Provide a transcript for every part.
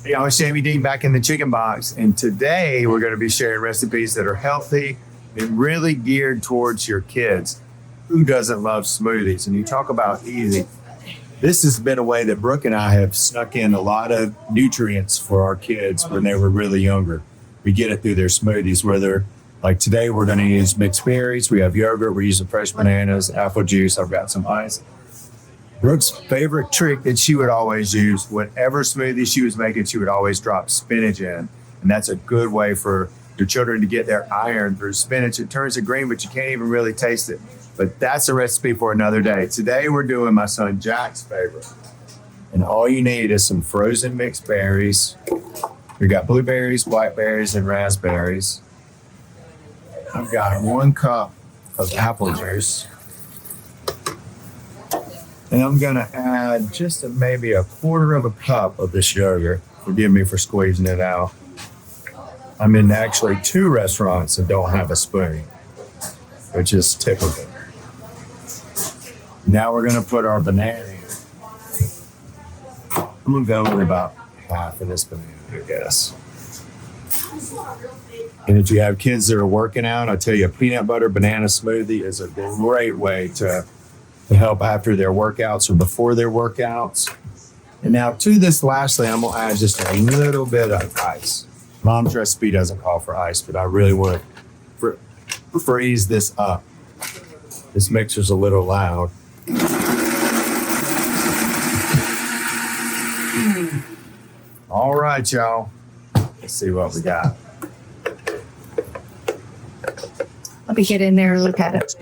Hey, I'm Sammy Deen back in the chicken box, and today we're going to be sharing recipes that are healthy and really geared towards your kids. Who doesn't love smoothies? And you talk about easy. This has been a way that Brooke and I have snuck in a lot of nutrients for our kids when they were really younger. We get it through their smoothies, whether like today we're going to use mixed berries, we have yogurt, we're using fresh bananas, apple juice, I've got some ice. Brooke's favorite trick that she would always use, whatever smoothie she was making, she would always drop spinach in. And that's a good way for your children to get their iron through spinach. It turns it green, but you can't even really taste it. But that's a recipe for another day. Today we're doing my son Jack's favorite. And all you need is some frozen mixed berries. We got blueberries, blackberries, and raspberries. I've got 1 cup of apple juice. And I'm going to add just maybe a 1/4 cup of this yogurt. Forgive me for squeezing it out. I'm in actually 2 restaurants that don't have a spoon, which is typical. Now we're going to put our banana in. I'm going to go with about half of this banana, I guess. And if you have kids that are working out, I tell you, a peanut butter banana smoothie is a great way to help after their workouts or before their workouts. And now to this, lastly, I'm going to add just a little bit of ice. Mom's recipe doesn't call for ice, but I really want to freeze this up. This mixer's a little loud. All right, y'all. Let's see what we got. Let me get in there and look at it.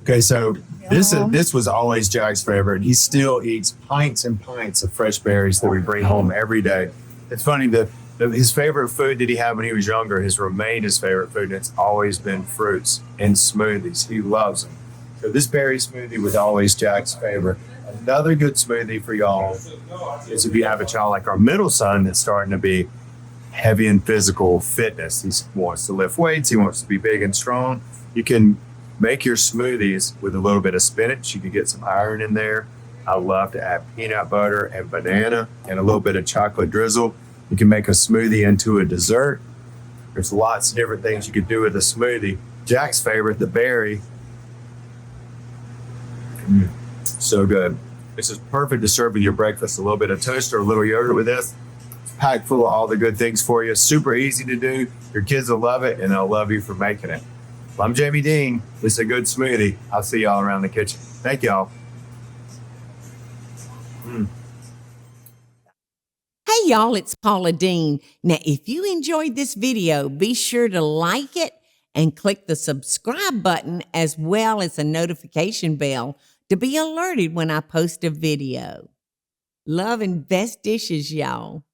Okay, so this was always Jack's favorite. He still eats pints and pints of fresh berries that we bring home every day. It's funny that his favorite food that he had when he was younger has remained his favorite food, and it's always been fruits and smoothies. He loves them. So this berry smoothie was always Jack's favorite. Another good smoothie for y'all is if you have a child like our middle son that's starting to be heavy in physical fitness. He wants to lift weights. He wants to be big and strong. You can make your smoothies with a little bit of spinach. You can get some iron in there. I love to add peanut butter and banana and a little bit of chocolate drizzle. You can make a smoothie into a dessert. There's lots of different things you could do with a smoothie. Jack's favorite, the berry. So good. This is perfect to serve with your breakfast. A little bit of toast or a little yogurt with this. It's packed full of all the good things for you. Super easy to do. Your kids will love it, and they'll love you for making it. Well, I'm Jamie Deen. This is a good smoothie. I'll see y'all around the kitchen. Thank y'all. Hey y'all, it's Paula Deen. Now, if you enjoyed this video, be sure to like it and click the subscribe button as well as the notification bell to be alerted when I post a video. Love and best dishes, y'all.